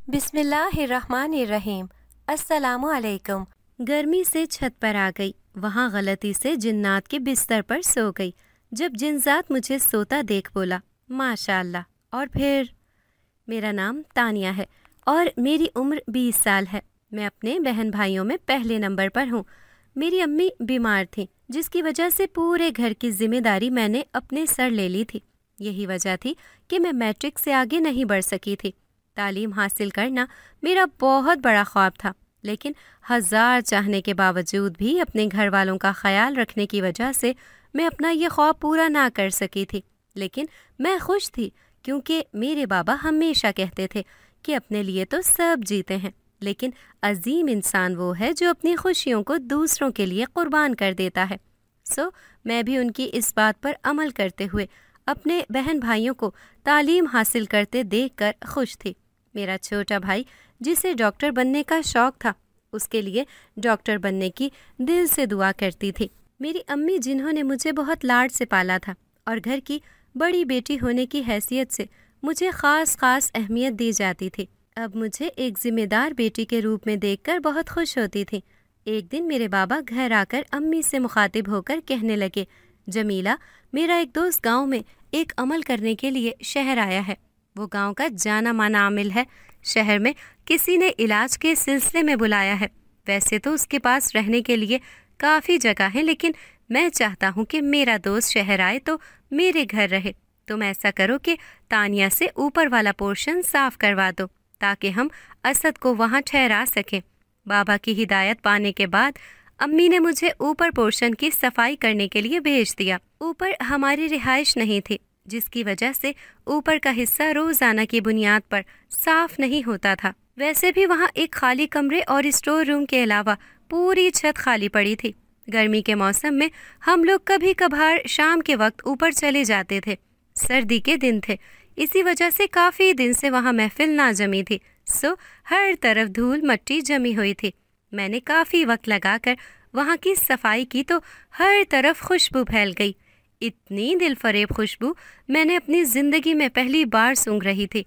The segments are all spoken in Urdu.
بسم اللہ الرحمن الرحیم۔ السلام علیکم۔ گرمی سے چھت پر آ گئی، وہاں غلطی سے جنات کے بستر پر سو گئی۔ جب جنزات مجھے سوتا دیکھ بولا ماشاء اللہ، اور پھر میرا نام تانیہ ہے اور میری عمر 20 سال ہے۔ میں اپنے بہن بھائیوں میں پہلے نمبر پر ہوں۔ میری امی بیمار تھیں جس کی وجہ سے پورے گھر کی ذمہ داری میں نے اپنے سر لے لی تھی۔ یہی وجہ تھی کہ میں میٹرک سے آگے نہیں بڑھ سکی تھی۔ تعلیم حاصل کرنا میرا بہت بڑا خواب تھا، لیکن ہزار چاہنے کے باوجود بھی اپنے گھر والوں کا خیال رکھنے کی وجہ سے میں اپنا یہ خواب پورا نہ کر سکی تھی۔ لیکن میں خوش تھی کیونکہ میرے بابا ہمیشہ کہتے تھے کہ اپنے لیے تو سب جیتے ہیں، لیکن عظیم انسان وہ ہے جو اپنی خوشیوں کو دوسروں کے لیے قربان کر دیتا ہے۔ میں بھی ان کی اس بات پر عمل کرتے ہوئے اپنے بہن بھائیوں کو تعلیم حاصل کرتے دیکھ کر خوش تھی۔ میرا چھوٹا بھائی جسے ڈاکٹر بننے کا شوق تھا، اس کے لیے ڈاکٹر بننے کی دل سے دعا کرتی تھی۔ میری امی جنہوں نے مجھے بہت لاڈ سے پالا تھا اور گھر کی بڑی بیٹی ہونے کی حیثیت سے مجھے خاص اہمیت دی جاتی تھی، اب مجھے ایک ذمہ دار بیٹی کے روپ میں دیکھ کر بہت خوش ہوتی تھی۔ ایک دن میرے بابا گھر آ کر امی سے مخاطب ہو کر کہنے لگے، جمیلہ، میرا ایک دوست گاؤں میں ایک عمل کرنے کے لیے شہر آیا ہے۔ وہ گاؤں کا جانا مانا عامل ہے۔ شہر میں کسی نے علاج کے سلسلے میں بلایا ہے۔ ویسے تو اس کے پاس رہنے کے لیے کافی جگہ ہے، لیکن میں چاہتا ہوں کہ میرا دوست شہر آئے تو میرے گھر رہے۔ تم ایسا کرو کہ تانیہ سے اوپر والا پورشن صاف کروا دو تاکہ ہم اسد کو وہاں ٹھہرا سکیں۔ بابا کی ہدایت پانے کے بعد امی نے مجھے اوپر پورشن کی صفائی کرنے کے لیے بھیج دیا۔ اوپر ہماری رہائش نہیں تھی، جس کی وجہ سے اوپر کا حصہ روزانہ کی بنیاد پر صاف نہیں ہوتا تھا۔ ویسے بھی وہاں ایک خالی کمرے اور اسٹور روم کے علاوہ پوری چھت خالی پڑی تھی۔ گرمی کے موسم میں ہم لوگ کبھی کبھار شام کے وقت اوپر چلے جاتے تھے۔ سردی کے دن تھے، اسی وجہ سے کافی دن سے وہاں محفل نہ جمی تھی، ہر طرف دھول مٹی جمی ہوئی تھی۔ میں نے کافی وقت لگا کر وہاں کی صفائی کی تو ہر طرف خوشبو پھیل گئی۔ اتنی دل فریب خوشبو میں نے اپنی زندگی میں پہلی بار سونگھ رہی تھی،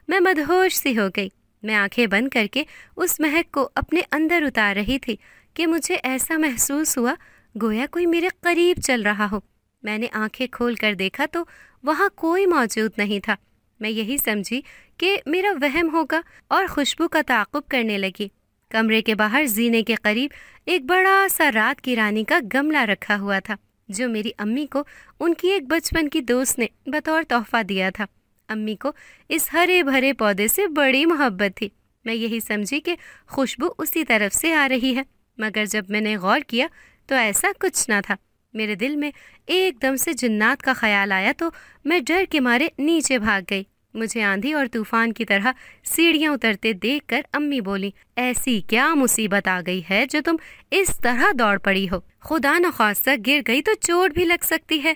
میں مدہوش سی ہو گئی۔ میں آنکھیں بند کر کے اس مہک کو اپنے اندر اتار رہی تھی کہ مجھے ایسا محسوس ہوا گویا کوئی میرے قریب چل رہا ہو۔ میں نے آنکھیں کھول کر دیکھا تو وہاں کوئی موجود نہیں تھا۔ میں یہی سمجھی کہ میرا وہم ہوگا اور خوشبو کا تعاقب کرنے لگی۔ کمرے کے باہر زینے کے قریب ایک بڑا سا رات کی رانی کا گملہ رکھا ہوا تھا جو میری امی کو ان کی ایک بچپن کی دوست نے بطور تحفہ دیا تھا۔ امی کو اس ہرے بھرے پودے سے بڑی محبت تھی۔ میں یہی سمجھی کہ خوشبو اسی طرف سے آ رہی ہے، مگر جب میں نے غور کیا تو ایسا کچھ نہ تھا۔ میرے دل میں ایک دم سے جنات کا خیال آیا تو میں ڈر کے مارے نیچے بھاگ گئی۔ مجھے آندھی اور طوفان کی طرح سیڑھیاں اترتے دیکھ کر امی بولی، ایسی کیا مصیبت آ گئی ہے جو تم اس طرح دوڑ پڑی ہو؟ خدا نخواستہ گر گئی تو چوٹ بھی لگ سکتی ہے۔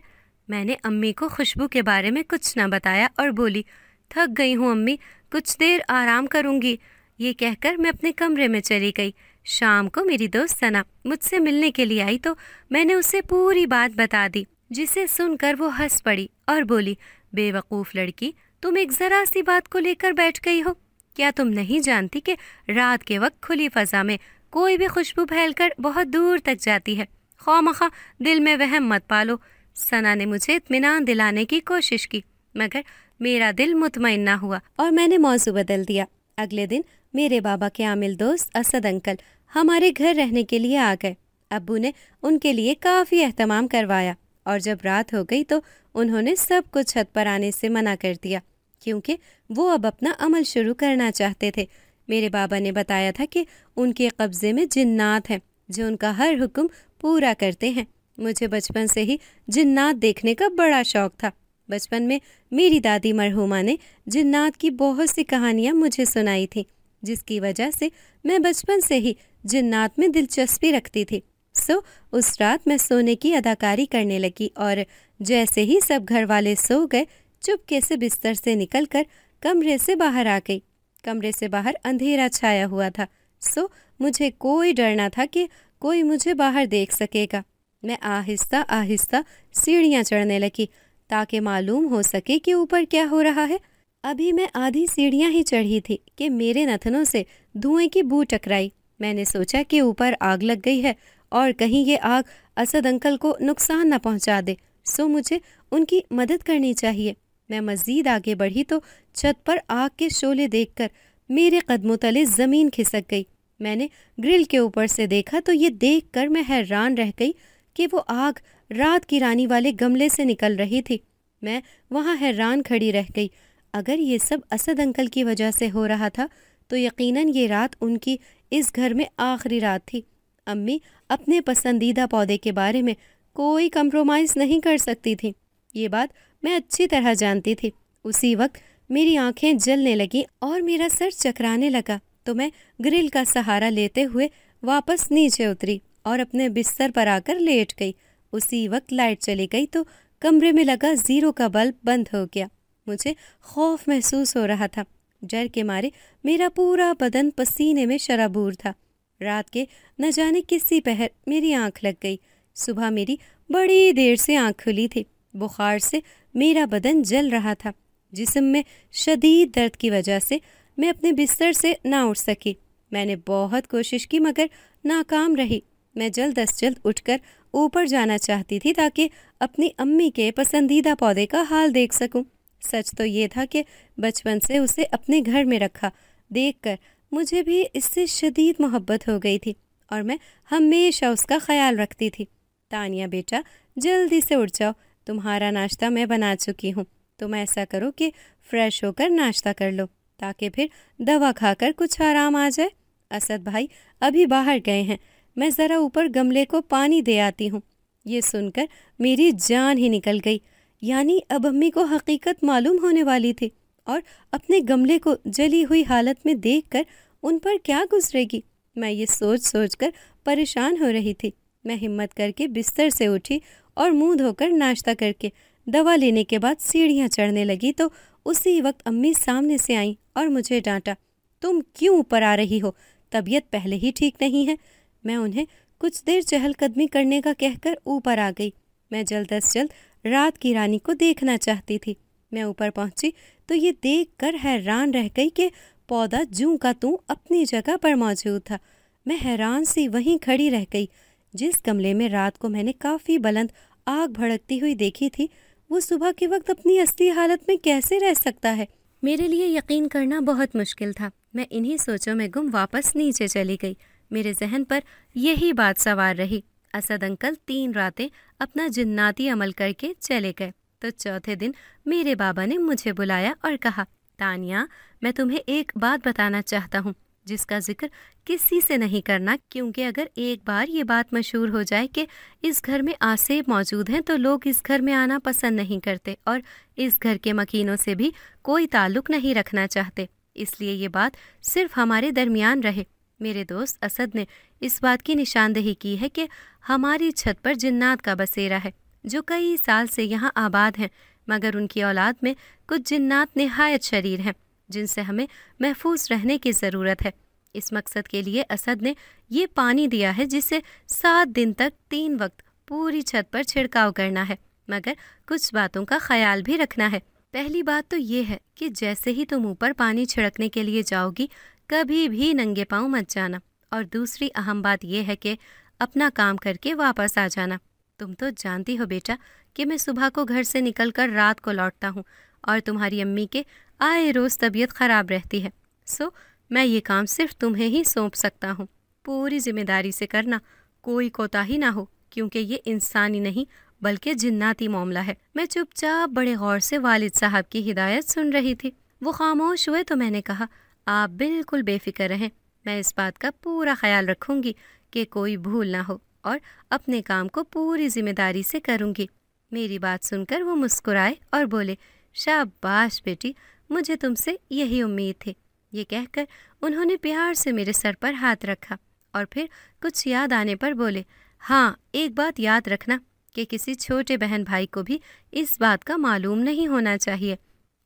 میں نے امی کو خوشبو کے بارے میں کچھ نہ بتایا اور بولی، تھک گئی ہوں امی، کچھ دیر آرام کروں گی۔ یہ کہہ کر میں اپنے کمرے میں چلی گئی۔ شام کو میری دوست ثنا مجھ سے ملنے کے لیے آئی تو میں نے اسے پوری بات بتا دی، جسے سن کر وہ ہنس پڑی اور بولی، بے وقوف لڑکی، تم ایک ذرا سی بات کو لے کر بیٹھ گئی ہو۔ کیا تم نہیں جانتی کہ رات کے وقت کھلی فضا میں کوئی بھی خوشبو پھیل کر بہت دور تک جاتی ہے؟ خواہ مخواہ دل میں وہم مت پالو۔ ثنا نے مجھے اطمینان دلانے کی کوشش کی، مگر میرا دل مطمئن نہ ہوا اور میں نے موضوع بدل دیا۔ اگلے دن میرے بابا کے عامل دوست اسد انکل ہمارے گھر رہنے کے لیے آ گئے۔ ابو نے ان کے لیے کافی اہتمام کروایا اور جب رات ہو گئی تو انہوں نے سب کو چھت پر آنے سے منع کر دیا کیونکہ وہ اب اپنا عمل شروع کرنا چاہتے تھے۔ میرے بابا نے بتایا تھا کہ ان کے قبضے میں جنات ہیں جو ان کا ہر حکم پورا کرتے ہیں۔ مجھے بچپن سے ہی جنات دیکھنے کا بڑا شوق تھا۔ بچپن میں میری دادی مرحومہ نے جنات کی بہت سی کہانیاں مجھے سنائی تھیں، جس کی وجہ سے میں بچپن سے ہی جنات میں دلچسپی رکھتی تھی۔ اس رات میں سونے کی اداکاری کرنے لگی اور جیسے ہی سب گھر والے سو گئے چپکے سے بستر سے نکل کر کمرے سے باہر آ گئی۔ کمرے سے باہر اندھیرا چھایا ہوا تھا، مجھے کوئی ڈر نہ تھا کہ کوئی مجھے باہر دیکھ سکے گا۔ میں آہستہ آہستہ سیڑھیاں چڑھنے لگی تاکہ معلوم ہو سکے کہ اوپر کیا ہو رہا ہے۔ ابھی میں آدھی سیڑھیاں ہی چڑھی تھی کہ میرے نتنوں سے دھوئیں کی بو ٹکرائی۔ میں نے سوچا کہ اوپر آگ لگ گئی ہے اور کہیں یہ آگ اسد انکل کو نقصان نہ پہنچا دے، سو مجھے ان کی مدد کرنی چاہیے۔ میں مزید آگے بڑھی تو چھت پر آگ کے شعلے دیکھ کر میرے قدموں تلے زمین کھسک گئی۔ میں نے گرل کے اوپر سے دیکھا تو یہ دیکھ کر میں حیران رہ گئی کہ وہ آگ رات کی رانی والے گملے سے نکل رہی تھی۔ میں وہاں حیران کھڑی رہ گئی۔ اگر یہ سب اسد انکل کی وجہ سے ہو رہا تھا تو یقیناً یہ رات ان کی اس گھر میں آخری رات تھی۔ امی اپنے پسندیدہ پودے کے بارے میں کوئی کمپرومائز نہیں کر سکتی تھی، یہ بات میں اچھی طرح جانتی تھی۔ اسی وقت میری آنکھیں جلنے لگیں اور میرا سر چکرانے لگا تو میں گرل کا سہارا لیتے ہوئے واپس نیچے اتری اور اپنے بستر پر آ کر لیٹ گئی۔ اسی وقت لائٹ چلی گئی تو کمرے میں لگا زیرو کا بلب بند ہو گیا۔ مجھے خوف محسوس ہو رہا تھا، ڈر کے مارے میرا پورا بدن پسینے میں شرابور تھا۔ رات کے نہ جانے کسی پہر میری آنکھ لگ گئی۔ صبح میری بڑی دیر سے آنکھ کھلی تھی۔ بخار سے میرا بدن جل رہا تھا۔ جسم میں شدید درد کی وجہ سے میں اپنے بستر سے نہ اٹھ سکی۔ میں نے بہت کوشش کی مگر ناکام رہی۔ میں جلد از جلد اٹھ کر اوپر جانا چاہتی تھی تاکہ اپنی امی کے پسندیدہ پودے کا حال دیکھ سکوں۔ سچ تو یہ تھا کہ بچپن سے اسے اپنے گھر میں رکھا دیکھ کر مجھے بھی اس سے شدید محبت ہو گئی تھی اور میں ہمیشہ اس کا خیال رکھتی تھی۔ تانیہ بیٹا، جلدی سے اٹھ جاؤ، تمہارا ناشتہ میں بنا چکی ہوں۔ تم ایسا کرو کہ فریش ہو کر ناشتہ کر لو تاکہ پھر دوا کھا کر کچھ آرام آ جائے۔ اسد بھائی ابھی باہر گئے ہیں، میں ذرا اوپر گملے کو پانی دے آتی ہوں۔ یہ سن کر میری جان ہی نکل گئی، یعنی اب امی کو حقیقت معلوم ہونے والی تھی اور اپنے گملے کو جلی ہوئی حالت میں دیکھ کر ان پر کیا گزرے گی۔ میں یہ سوچ سوچ کر پریشان ہو رہی تھی۔ میں ہمت کر کے بستر سے اٹھی اور منہ دھو کر ناشتہ کر کے دوا لینے کے بعد سیڑھیاں چڑھنے لگی تو اسی وقت امی سامنے سے آئیں اور مجھے ڈانٹا۔ تم کیوں اوپر آ رہی ہو؟ طبیعت پہلے ہی ٹھیک نہیں ہے۔ میں انہیں کچھ دیر چہل قدمی کرنے کا کہہ کر اوپر آ گئی۔ میں جلد از جلد رات کی رانی کو دیکھنا چاہتی تھی۔ میں اوپر پہنچی تو یہ دیکھ کر حیران رہ گئی کہ پودا جوں کا توں اپنی جگہ پر موجود تھا۔ میں حیران سی وہیں کھڑی رہ گئی۔ جس گملے میں رات کو میں نے کافی بلند آگ بھڑکتی ہوئی دیکھی تھی، وہ صبح کے وقت اپنی اصلی حالت میں کیسے رہ سکتا ہے؟ میرے لیے یقین کرنا بہت مشکل تھا۔ میں انہی سوچوں میں گم واپس نیچے چلی گئی۔ میرے ذہن پر یہی بات سوار رہی۔ اسد انکل 3 راتیں اپنا جناتی عمل کر کے چلے گئے تو چوتھے دن میرے بابا نے مجھے بلایا اور کہا، تانیہ، میں تمہیں ایک بات بتانا چاہتا ہوں جس کا ذکر کسی سے نہیں کرنا، کیونکہ اگر ایک بار یہ بات مشہور ہو جائے کہ اس گھر میں آسیب موجود ہیں تو لوگ اس گھر میں آنا پسند نہیں کرتے اور اس گھر کے مکینوں سے بھی کوئی تعلق نہیں رکھنا چاہتے۔ اس لیے یہ بات صرف ہمارے درمیان رہے۔ میرے دوست اسد نے اس بات کی نشاندہی کی ہے کہ ہماری چھت پر جنات کا بسیرا ہے جو کئی سال سے یہاں آباد ہیں، مگر ان کی اولاد میں کچھ جنات نہایت شریر ہیں جن سے ہمیں محفوظ رہنے کی ضرورت ہے۔ اس مقصد کے لیے اسد نے یہ پانی دیا ہے جسے 7 دن تک 3 وقت پوری چھت پر چھڑکاؤ کرنا ہے، مگر کچھ باتوں کا خیال بھی رکھنا ہے۔ پہلی بات تو یہ ہے کہ جیسے ہی تم اوپر پانی چھڑکنے کے لیے جاؤ گی کبھی بھی ننگے پاؤں مت جانا، اور دوسری اہم بات یہ ہے کہ اپنا کام کر کے واپس آ جانا۔ تم تو جانتی ہو بیٹا کہ میں صبح کو گھر سے نکل کر رات کو لوٹتا ہوں اور تمہاری امی کے آئے روز طبیعت خراب رہتی ہے، سو میں یہ کام صرف تمہیں ہی سونپ سکتا ہوں۔ پوری ذمہ داری سے کرنا، کوئی کوتاہی نہ ہو، کیونکہ یہ انسانی نہیں بلکہ جناتی معاملہ ہے۔ میں چپ چاپ بڑے غور سے والد صاحب کی ہدایت سن رہی تھی۔ وہ خاموش ہوئے تو میں نے کہا، آپ بالکل بے فکر رہیں، میں اس بات کا پورا خیال رکھوں گی کہ کوئی بھول نہ ہو اور اپنے کام کو پوری ذمہ داری سے کروں گی۔ میری بات سن کر وہ مسکرائے اور بولے، شاباش بیٹی، مجھے تم سے یہی امید تھی۔ یہ کہہ کر انہوں نے پیار سے میرے سر پر ہاتھ رکھا اور پھر کچھ یاد آنے پر بولے، ہاں ایک بات یاد رکھنا کہ کسی چھوٹے بہن بھائی کو بھی اس بات کا معلوم نہیں ہونا چاہیے۔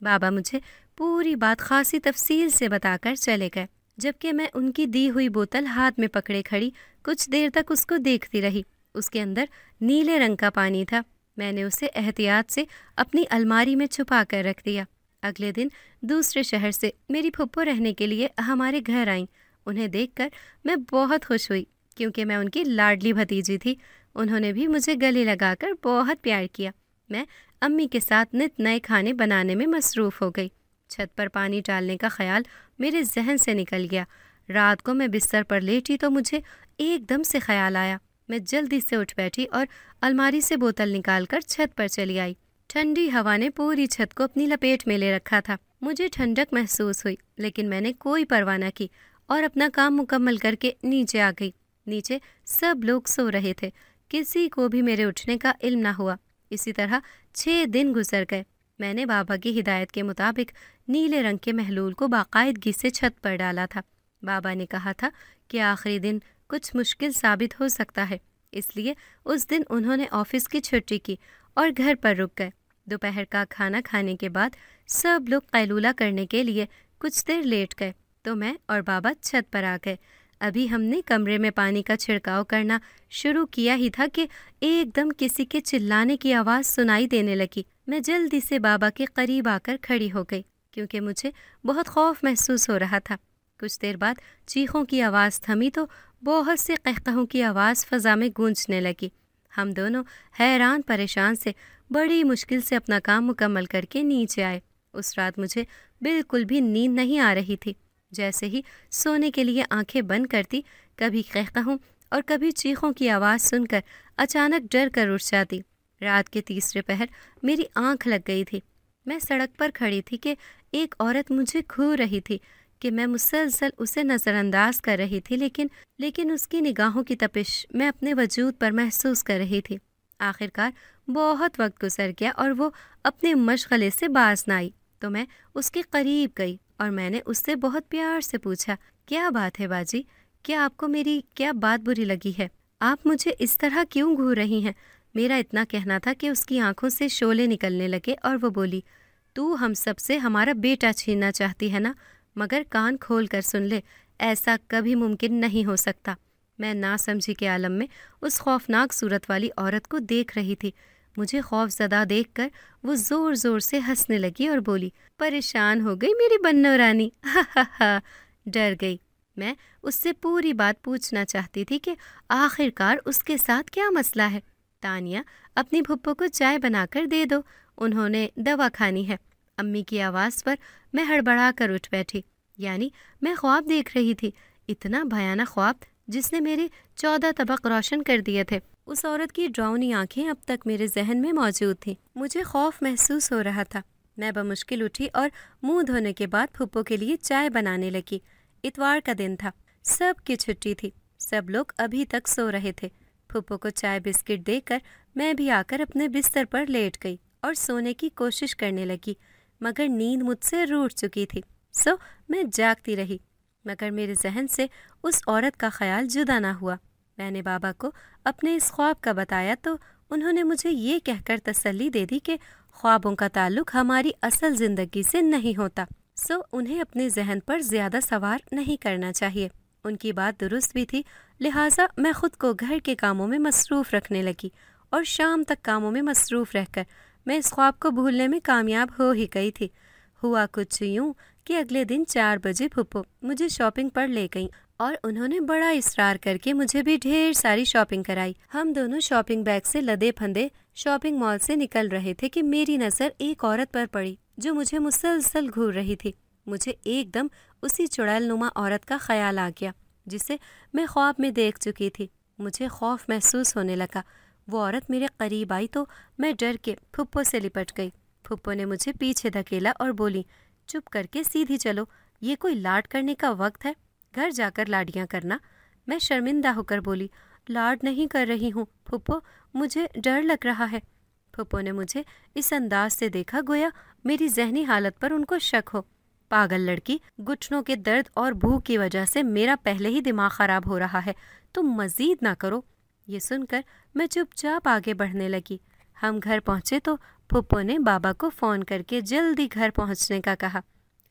بابا مجھے پوری بات خاصی تفصیل سے بتا کر چلے گئے، جبکہ میں ان کی دی ہوئی بوتل ہاتھ میں پکڑے کھڑی کچھ دیر تک اس کو دیکھتی رہی۔ اس کے اندر نیلے رنگ کا پانی تھا۔ میں نے اسے احتیاط سے اپنی الماری میں چھپا کر رکھ دیا۔ اگلے دن دوسرے شہر سے میری پھپھو رہنے کے لیے ہمارے گھر آئیں۔ انہیں دیکھ کر میں بہت خوش ہوئی کیونکہ میں ان کی لاڈلی بھتیجی تھی۔ انہوں نے بھی مجھے گلے لگا کر بہت پیار کیا۔ میں امی کے ساتھ نت نئے کھانے بنانے میں مصروف ہو گئی۔ چھت پر پانی ڈالنے کا خیال میرے ذہن سے نکل گیا۔ رات کو میں بستر پر لیٹی تو مجھے ایک دم سے خیال آیا۔ میں جلدی سے اٹھ بیٹھی اور الماری سے بوتل نکال کر چھت پر چلی آئی۔ ٹھنڈی ہوا نے پوری چھت کو اپنی لپیٹ میں لے رکھا تھا۔ مجھے ٹھنڈک محسوس ہوئی لیکن میں نے کوئی پرواہ نہ کی اور اپنا کام مکمل کر کے نیچے آ گئی۔ نیچے سب لوگ سو رہے تھے، کسی کو بھی میرے اٹھنے کا علم نہ ہوا۔ اسی طرح 6 دن گزر گئے۔ میں نے بابا کی ہدایت کے مطابق نیلے رنگ کے محلول کو باقاعدگی سے چھت پر ڈالا تھا۔ بابا نے کہا تھا کہ آخری دن کچھ مشکل ثابت ہو سکتا ہے، اس لیے اس دن انہوں نے آفس کی چھٹی کی اور گھر پر رک گئے۔ دوپہر کا کھانا کھانے کے بعد سب لوگ قیلولہ کرنے کے لیے کچھ دیر لیٹ گئے تو میں اور بابا چھت پر آ گئے۔ ابھی ہم نے کمرے میں پانی کا چھڑکاؤ کرنا شروع کیا ہی تھا کہ ایک دم کسی کے چلانے کی آواز سنائی دینے لگی۔ میں جلدی سے بابا کے قریب آ کر کھڑی ہو گئی کیونکہ مجھے بہت خوف محسوس ہو رہا تھا۔ کچھ دیر بعد چیخوں کی آواز تھمی تو بہت سے قہقہوں کی آواز فضا میں گونجنے لگی۔ ہم دونوں حیران پریشان سے بڑی مشکل سے اپنا کام مکمل کر کے نیچے آئے۔ اس رات مجھے بالکل بھی نیند نہیں آ رہی تھی۔ جیسے ہی سونے کے لیے آنکھیں بند کرتی، کبھی قہقہوں اور کبھی چیخوں کی آواز سن کر اچانک ڈر کر اٹھ جاتی۔ رات کے تیسرے پہر میری آنکھ لگ گئی تھی۔ میں سڑک پر کھڑی تھی کہ ایک عورت مجھے گھور رہی تھی کہ میں مسلسل اسے نظر انداز کر رہی تھی، لیکن اس کی نگاہوں کی تپش میں اپنے وجود پر محسوس کر رہی تھی۔ آخرکار بہت وقت گزر گیا اور وہ اپنے مشغلے سے باز نہ آئی تو میں اس کے قریب گئی اور میں نے اس سے بہت پیار سے پوچھا، کیا بات ہے باجی؟ کیا آپ کو میری کیا بات بری لگی ہے؟ آپ مجھے اس طرح کیوں گھور رہی ہیں؟ میرا اتنا کہنا تھا کہ اس کی آنکھوں سے شعلے نکلنے لگے اور وہ بولی، تو ہم سب سے ہمارا بیٹا چھیننا چاہتی ہے نا؟ مگر کان کھول کر سن لے، ایسا کبھی ممکن نہیں ہو سکتا۔ میں ناسمجھی کے عالم میں اس خوفناک صورت والی عورت کو دیکھ رہی تھی۔ مجھے خوف زدہ دیکھ کر وہ زور زور سے ہنسنے لگی اور بولی، پریشان ہو گئی میری بنو رانی، ہا ہا ہا۔ ڈر گئی۔ میں اس سے پوری بات پوچھنا چاہتی تھی کہ آخرکار اس کے ساتھ کیا مسئلہ ہے۔ تانیہ، اپنی پھپھو کو چائے بنا کر دے دو، انہوں نے دوا کھانی ہے۔ امی کی آواز پر میں ہڑبڑا کر اٹھ بیٹھی۔ یعنی میں خواب دیکھ رہی تھی، اتنا بھیانک خواب جس نے میرے 14 طبق روشن کر دیے تھے۔ اس عورت کی ڈراؤنی آنکھیں اب تک میرے ذہن میں موجود تھیں۔ مجھے خوف محسوس ہو رہا تھا۔ میں بمشکل اٹھی اور منہ دھونے کے بعد پھپھو کے لیے چائے بنانے لگی۔ اتوار کا دن تھا، سب کی چھٹی تھی، سب لوگ ابھی تک سو رہے تھے۔ پھپھو کو چائے بسکٹ دے کر میں بھی آ کر اپنے بستر پر لیٹ گئی اور سونے کی کوشش کرنے لگی، مگر نیند مجھ سے روٹھ چکی تھی، سو میں جاگتی رہی۔ مگر میرے ذہن سے اس عورت کا خیال جدا نہ ہوا۔ میں نے بابا کو اپنے اس خواب کا بتایا تو انہوں نے مجھے یہ کہہ کر تسلی دے دی کہ خوابوں کا تعلق ہماری اصل زندگی سے نہیں ہوتا، سو انہیں اپنے ذہن پر زیادہ سوار نہیں کرنا چاہیے۔ ان کی بات درست بھی تھی، لہٰذا میں خود کو گھر کے کاموں میں مصروف رکھنے لگی اور شام تک کاموں میں مصروف رہ کر میں اس خواب کو بھولنے میں کامیاب ہو ہی گئی تھی۔ ہوا کچھ یوں کہ اگلے دن 4 بجے پھپھو مجھے شاپنگ پر لے گئیں اور انہوں نے بڑا اصرار کر کے مجھے بھی ڈھیر ساری شاپنگ کرائی۔ ہم دونوں شاپنگ بیگ سے لدے پھندے شاپنگ مال سے نکل رہے تھے کہ میری نظر ایک عورت پر پڑی جو مجھے مسلسل گھور رہی تھی۔ مجھے ایک دم اسی چڑیل نما عورت کا خیال آ گیا جسے میں خواب میں دیکھ چکی تھی۔ مجھے خوف محسوس ہونے لگا۔ وہ عورت میرے قریب آئی تو میں ڈر کے پھپھو سے لپٹ گئی۔ پھپھو نے مجھے پیچھے دھکیلا اور بولی، چپ کر کے سیدھی چلو، یہ کوئی لاڈ کرنے کا وقت ہے، گھر جا کر لاڈیاں کرنا۔ میں شرمندہ ہو کر بولی، لاڈ نہیں کر رہی ہوں پھپھو، مجھے ڈر لگ رہا ہے۔ پھپھو نے مجھے اس انداز سے دیکھا گویا میری ذہنی حالت پر ان کو شک ہو۔ پاگل لڑکی، گھٹنوں کے درد اور بھوک کی وجہ سے میرا پہلے ہی دماغ خراب ہو رہا ہے، تم مزید نہ کرو۔ یہ سن کر میں چپ چاپ آگے بڑھنے لگی۔ ہم گھر پہنچے تو پھپھو نے بابا کو فون کر کے جلدی گھر پہنچنے کا کہا۔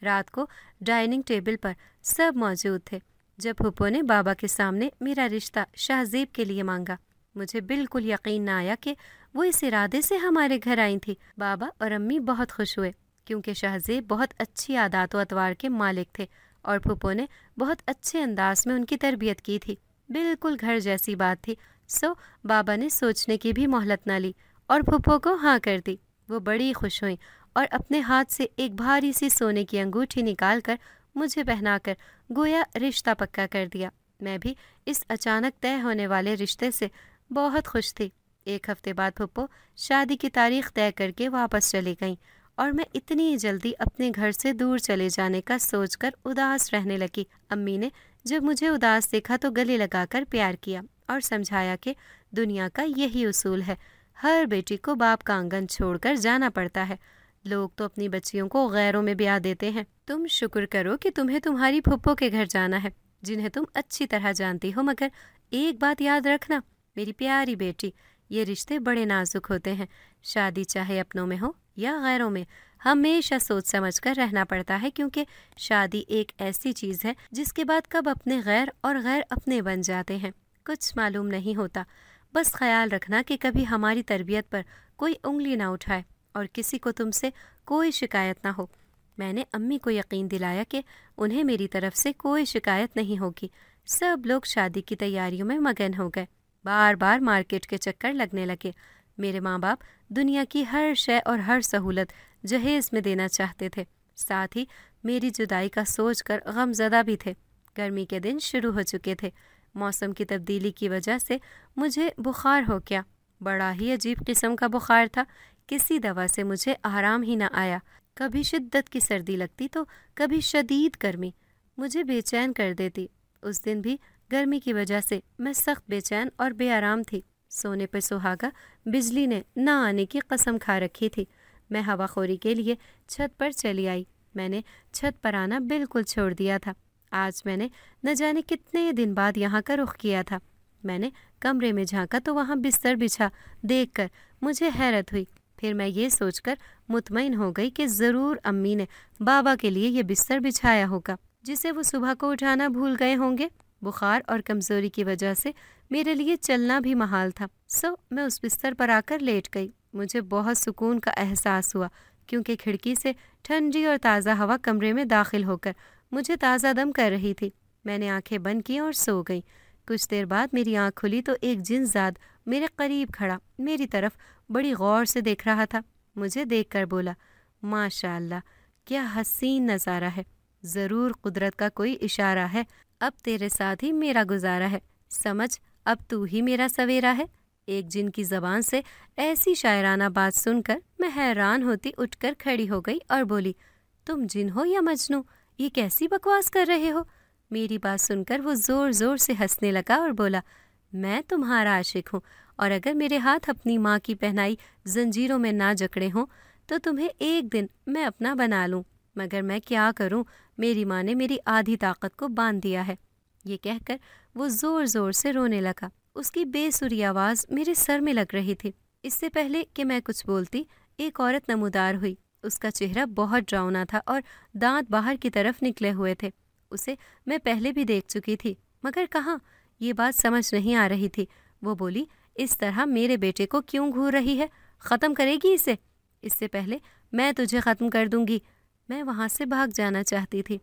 رات کو ڈائننگ ٹیبل پر سب موجود تھے۔ جب پھپھو نے بابا کے سامنے میرا رشتہ شہزیب کے لیے مانگا، مجھے بالکل یقین نہ آیا کہ وہ اس ارادے سے ہمارے گھر آئی تھی۔ بابا اور امی بہت خوش ہوئے کیونکہ شہزیب بہت اچھی عادات و اطوار کے مالک تھے اور پھپھو نے بہت اچھے انداز میں ان کی تربیت کی تھی۔ بالکل گھر جیسی بات تھی۔ سو بابا نے سوچنے کی بھی مہلت نہ لی اور پھپھو کو ہاں کر دی۔ وہ بڑی خوش ہوئیں اور اپنے ہاتھ سے ایک بھاری سی سونے کی انگوٹھی نکال کر مجھے پہنا کر گویا رشتہ پکا کر دیا۔ میں بھی اس اچانک طے ہونے والے رشتے سے بہت خوش تھی۔ ایک ہفتے بعد پھپھو شادی کی تاریخ طے کر کے واپس چلی گئیں اور میں اتنی جلدی اپنے گھر سے دور چلے جانے کا سوچ کر اداس رہنے لگی۔ امی نے جب مجھے اداس دیکھا تو گلے لگا کر پیار کیا اور سمجھایا کہ دنیا کا یہی اصول ہے، ہر بیٹی کو باپ کا آنگن چھوڑ کر جانا پڑتا ہے۔ لوگ تو اپنی بچیوں کو غیروں میں بیاہ دیتے ہیں، تم شکر کرو کہ تمہیں تمہاری پھپھو کے گھر جانا ہے جنہیں تم اچھی طرح جانتی ہو۔ مگر ایک بات یاد رکھنا میری پیاری بیٹی، یہ رشتے بڑے نازک ہوتے ہیں۔ شادی چاہے اپنوں میں ہو یا غیروں میں، ہمیشہ سوچ سمجھ کر رہنا پڑتا ہے، کیونکہ شادی ایک ایسی چیز ہے جس کے بعد کب اپنے غیر اور غیر اپنے بن جاتے ہیں کچھ معلوم نہیں ہوتا۔ بس خیال رکھنا کہ کبھی ہماری تربیت پر کوئی انگلی نہ اٹھائے اور کسی کو تم سے کوئی شکایت نہ ہو۔ میں نے امی کو یقین دلایا کہ انہیں میری طرف سے کوئی شکایت نہیں ہوگی۔ سب لوگ شادی کی تیاریوں میں مگن ہو گئے۔ بار بار مارکیٹ کے چکر لگنے لگے۔ میرے ماں باپ دنیا کی ہر شے اور ہر سہولت جہیز میں دینا چاہتے تھے، ساتھ ہی میری جدائی کا سوچ کر غم زدہ بھی تھے۔ گرمی کے دن شروع ہو چکے تھے۔ موسم کی تبدیلی کی وجہ سے مجھے بخار ہو گیا۔ بڑا ہی عجیب قسم کا بخار تھا، کسی دوا سے مجھے آرام ہی نہ آیا۔ کبھی شدت کی سردی لگتی تو کبھی شدید گرمی مجھے بے چین کر دیتی۔ اس دن بھی گرمی کی وجہ سے میں سخت بے چین اور بے آرام تھی۔ سونے پہ سہاگا بجلی نے نہ آنے کی قسم کھا رکھی تھی۔ میں ہوا خوری کے لیے چھت پر چلی آئی۔ میں نے چھت پر آنا بالکل چھوڑ دیا تھا۔ آج میں نے نہ جانے کتنے دن بعد یہاں کا رخ کیا تھا۔ میں نے کمرے میں جھانکا تو وہاں بستر بچھا دیکھ کر مجھے حیرت ہوئی۔ پھر میں یہ سوچ کر مطمئن ہو گئی کہ ضرور امی نے بابا کے لیے یہ بستر بچھایا ہوگا جسے وہ صبح کو اٹھانا بھول گئے ہوں گے۔ بخار اور کمزوری کی وجہ سے میرے لیے چلنا بھی محال تھا، سو میں اس بستر پر آ کر لیٹ گئی۔ مجھے بہت سکون کا احساس ہوا کیونکہ کھڑکی سے ٹھنڈی اور تازہ ہوا کمرے میں داخل ہو کر مجھے تازہ دم کر رہی تھی۔ میں نے آنکھیں بند کی اور سو گئی۔ کچھ دیر بعد میری آنکھ کھلی تو ایک جن زاد میرے قریب کھڑا میری طرف بڑی غور سے دیکھ رہا تھا۔ مجھے دیکھ کر بولا، ماشاء اللہ، کیا حسین نظارہ ہے، ضرور قدرت کا کوئی اشارہ ہے۔ اب تیرے ساتھ ہی میرا گزارا ہے، سمجھ اب تو ہی میرا سویرا ہے۔ ایک جن کی زبان سے ایسی شاعرانہ بات سن کر میں حیران ہوتی اٹھ کر کھڑی ہو گئی اور بولی، تم جن ہو یا مجنوں؟ یہ کیسی بکواس کر رہے ہو؟ میری بات سن کر وہ زور زور سے ہنسنے لگا اور بولا، میں تمہارا عاشق ہوں، اور اگر میرے ہاتھ اپنی ماں کی پہنائی زنجیروں میں نہ جکڑے ہوں تو تمہیں ایک دن میں اپنا بنا لوں، مگر میں کیا کروں، میری ماں نے میری آدھی طاقت کو باندھ دیا ہے۔ یہ کہہ کر وہ زور زور سے رونے لگا۔ اس کی بے سری آواز میرے سر میں لگ رہی تھی۔ اس سے پہلے کہ میں کچھ بولتی، ایک عورت نمودار ہوئی۔ اس کا چہرہ بہت ڈراؤنا تھا اور دانت باہر کی طرف نکلے ہوئے تھے۔ اسے میں پہلے بھی دیکھ چکی تھی، مگر کہاں، یہ بات سمجھ نہیں آ رہی تھی۔ وہ بولی، اس طرح میرے بیٹے کو کیوں گھور رہی ہے؟ ختم کرے گی اسے؟ اس سے پہلے میں تجھے ختم کر دوں گی۔ میں وہاں سے بھاگ جانا چاہتی تھی،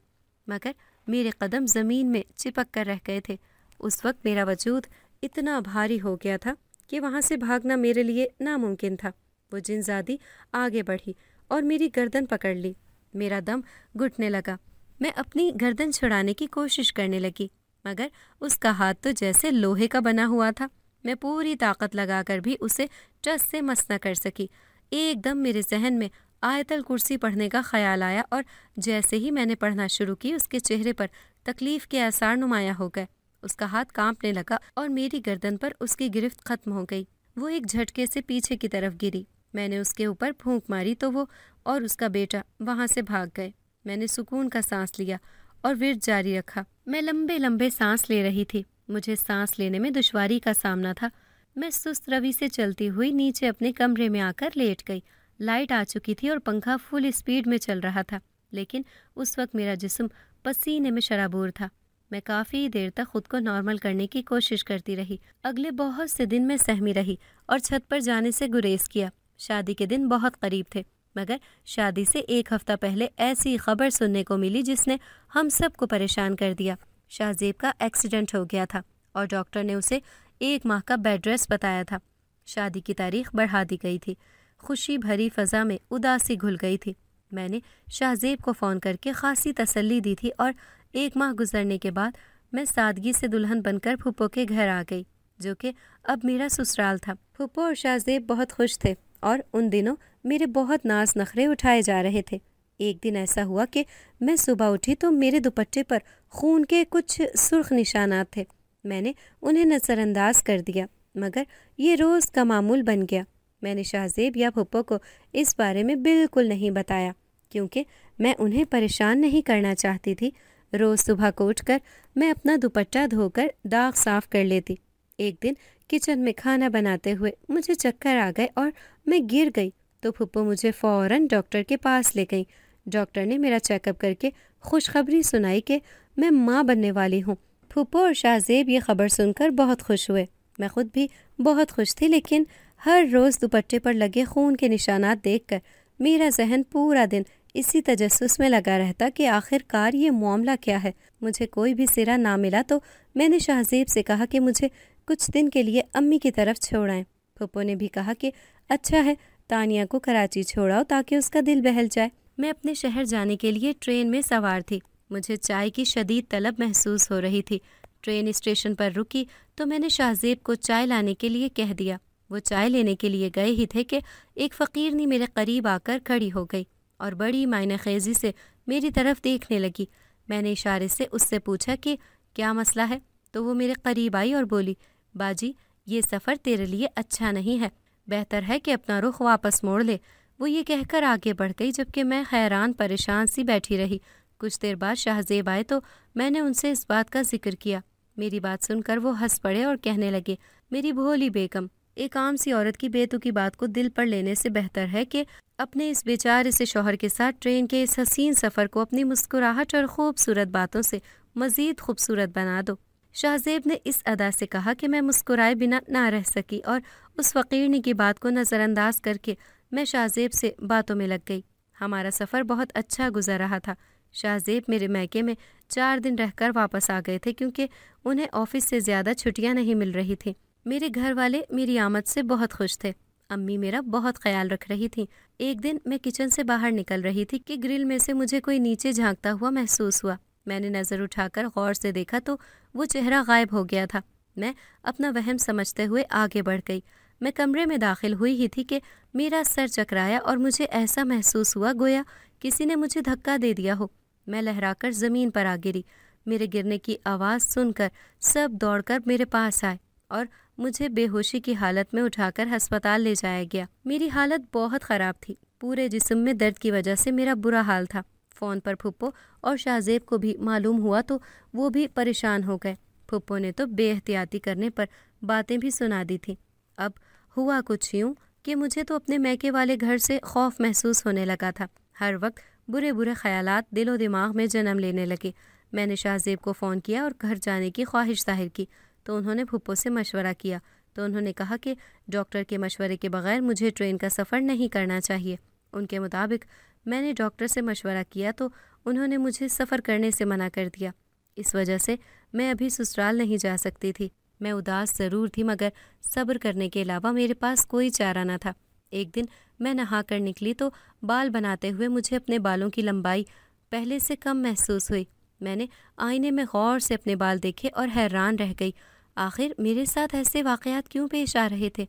مگر میرے قدم زمین میں چپک کر رہ گئے تھے۔ اس وقت میرا وجود اتنا بھاری ہو گیا تھا کہ وہاں سے بھاگنا میرے لیے ناممکن تھا۔ وہ جن زادی آگے بڑھی اور میری گردن پکڑ لی۔ میرا دم گھٹنے لگا۔ میں اپنی گردن چھڑانے کی کوشش کرنے لگی، مگر اس کا ہاتھ تو جیسے لوہے کا بنا ہوا تھا۔ میں پوری طاقت لگا کر بھی اسے ٹس سے مس نہ کر سکی۔ ایک دم میرے ذہن میں آیت الکرسی پڑھنے کا خیال آیا اور جیسے ہی میں نے پڑھنا شروع کی اس کے چہرے پر تکلیف کے آثار نمایاں ہو گئے۔ اس کا ہاتھ کانپنے لگا اور میری گردن پر اس کی گرفت ختم ہو گئی۔ وہ ایک جھٹکے سے پیچھے کی طرف گری۔ میں نے اس کے اوپر پھونک ماری تو وہ اور اس کا بیٹا وہاں سے بھاگ گئے۔ میں نے سکون کا سانس لیا اور ورد جاری رکھا۔ میں لمبے لمبے سانس لے رہی تھی۔ مجھے سانس لینے میں دشواری کا سامنا تھا۔ میں سست روی سے چلتی ہوئی نیچے اپنے کمرے میں آ کر لیٹ گئی۔ لائٹ آ چکی تھی اور پنکھا فل اسپیڈ میں چل رہا تھا، لیکن اس وقت میرا جسم پسینے میں شرابور تھا۔ میں کافی دیر تک خود کو نارمل کرنے کی کوشش کرتی رہی۔ اگلے بہت سے دن میں سہمی رہی اور چھت پر جانے سے گریز کیا۔ شادی کے دن بہت قریب تھے۔ مگر شادی سے 1 ہفتہ پہلے ایسی خبر سننے کو ملی جس نے ہم سب کو پریشان کر دیا۔ شاہ زیب کا ایکسیڈنٹ ہو گیا تھا اور ڈاکٹر نے اسے 1 ماہ کا بیڈ ریسٹ بتایا تھا۔ شادی کی تاریخ بڑھا دی گئی تھی۔ خوشی بھری فضا میں اداسی گھل گئی تھی۔ میں نے شاہ زیب کو فون کر کے خاصی تسلی دی تھی اور 1 ماہ گزرنے کے بعد میں سادگی سے دلہن بن کر پھپھو کے گھر آ گئی، جو کہ اب میرا سسرال تھا۔ پھپھو اور شاہ زیب بہت خوش تھے اور ان دنوں میرے بہت ناز نخرے اٹھائے جا رہے تھے۔ ایک دن ایسا ہوا کہ میں صبح اٹھی تو میرے دوپٹے پر خون کے کچھ سرخ نشانات تھے۔ میں نے انہیں نظر انداز کر دیا، مگر یہ روز کا معمول بن گیا۔ میں نے شاہ زیب یا پھپھو کو اس بارے میں بالکل نہیں بتایا، کیونکہ میں انہیں پریشان نہیں کرنا چاہتی تھی۔ روز صبح کو اٹھ کر میں اپنا دوپٹہ دھو کر داغ صاف کر لیتی۔ ایک دن کچن میں کھانا بناتے ہوئے مجھے چکر آ گئے اور میں گر گئی تو پھپھو مجھے فوراً ڈاکٹر کے پاس لے گئیں۔ ڈاکٹر نے میرا چیک اپ کر کے خوشخبری سنائی کہ میں ماں بننے والی ہوں۔ پھپھو اور شاہ زیب یہ خبر سن کر بہت خوش ہوئے۔ میں خود بھی بہت خوش تھی، لیکن ہر روز دوپٹے پر لگے خون کے نشانات دیکھ کر میرا ذہن پورا دن اسی تجسس میں لگا رہتا کہ آخر کار یہ معاملہ کیا ہے۔ مجھے کوئی بھی سرا نہ ملا تو میں نے شاہ زیب سے کہا کہ مجھے کچھ دن کے لیے امی کی طرف چھوڑائیں۔ پھپھو نے بھی کہا کہ اچھا ہے، تانیہ کو کراچی چھوڑاؤ تاکہ اس کا دل بہل جائے۔ میں اپنے شہر جانے کے لیے ٹرین میں سوار تھی۔ مجھے چائے کی شدید طلب محسوس ہو رہی تھی۔ ٹرین اسٹیشن پر رکی تو میں نے شاہ زیب کو چائے لانے کے لیے کہہ دیا۔ وہ چائے لینے کے لیے گئے ہی تھے کہ ایک فقیرنی میرے قریب آ کر کھڑی ہو گئی اور بڑی معنی خیزی سے میری طرف دیکھنے لگی۔ میں نے اشارے سے اس سے پوچھا کہ کیا مسئلہ ہے، تو وہ میرے قریب آئی اور بولی، باجی یہ سفر تیرے لیے اچھا نہیں ہے، بہتر ہے کہ اپنا رخ واپس موڑ لے۔ وہ یہ کہہ کر آگے بڑھ گئی، جبکہ میں حیران پریشان سی بیٹھی رہی۔ کچھ دیر بعد شاہ زیب آئے تو میں نے ان سے اس بات کا ذکر کیا۔ میری بات سن کر وہ ہنس پڑے اور کہنے لگے، میری بھولی بیگم، ایک عام سی عورت کی بے تکی بات کو دل پر لینے سے بہتر ہے کہ اپنے اس بیچارے سے شوہر کے ساتھ ٹرین کے اس حسین سفر کو اپنی مسکراہٹ اور خوبصورت باتوں سے مزید خوبصورت بنا دو۔ شاہ زیب نے اس ادا سے کہا کہ میں مسکرائے بنا نہ رہ سکی اور اس فقیرنی کی بات کو نظر انداز کر کے میں شاہ زیب سے باتوں میں لگ گئی۔ ہمارا سفر بہت اچھا گزر رہا تھا۔ شاہ زیب میرے میکے میں 4 دن رہ کر واپس آ گئے تھے، کیونکہ انہیں آفس سے زیادہ چھٹیاں نہیں مل رہی تھیں۔ میرے گھر والے میری آمد سے بہت خوش تھے۔ امی میرا بہت خیال رکھ رہی تھیں۔ ایک دن میں کچن سے باہر نکل رہی تھی کہ گرل میں سے مجھے کوئی نیچے جھانکتا ہوا محسوس ہوا۔ میں نے نظر اٹھا کر غور سے دیکھا تو وہ چہرہ غائب ہو گیا تھا۔ میں اپنا وہم سمجھتے ہوئے آگے بڑھ گئی۔ میں کمرے میں داخل ہوئی ہی تھی کہ میرا سر چکرایا اور مجھے ایسا محسوس ہوا گویا کسی نے مجھے دھکا دے دیا ہو۔ میں لہرا کر زمین پر آ گری۔ میرے گرنے کی آواز سن کر سب دوڑ کر میرے پاس آئے اور مجھے بے ہوشی کی حالت میں اٹھا کر ہسپتال لے جایا گیا۔ میری حالت بہت خراب تھی۔ پورے جسم میں درد کی وجہ سے میرا برا حال تھا۔ فون پر پھپھو اور شاہ زیب کو بھی معلوم ہوا تو وہ بھی پریشان ہو گئے۔ پھپھو نے تو بے احتیاطی کرنے پر باتیں بھی سنا دی تھیں۔ اب ہوا کچھ یوں کہ مجھے تو اپنے میکے والے گھر سے خوف محسوس ہونے لگا تھا۔ ہر وقت برے برے خیالات دل و دماغ میں جنم لینے لگے۔ میں نے شاہ زیب کو فون کیا اور گھر جانے کی خواہش ظاہر کی تو انہوں نے پھپھو سے مشورہ کیا تو انہوں نے کہا کہ ڈاکٹر کے مشورے کے بغیر مجھے ٹرین کا سفر نہیں کرنا چاہیے۔ ان کے مطابق میں نے ڈاکٹر سے مشورہ کیا تو انہوں نے مجھے سفر کرنے سے منع کر دیا۔ اس وجہ سے میں ابھی سسرال نہیں جا سکتی تھی۔ میں اداس ضرور تھی، مگر صبر کرنے کے علاوہ میرے پاس کوئی چارہ نہ تھا۔ ایک دن میں نہا کر نکلی تو بال بناتے ہوئے مجھے اپنے بالوں کی لمبائی پہلے سے کم محسوس ہوئی۔ میں نے آئینے میں غور سے اپنے بال دیکھے اور حیران رہ گئی۔ آخر میرے ساتھ ایسے واقعات کیوں پیش آ رہے تھے؟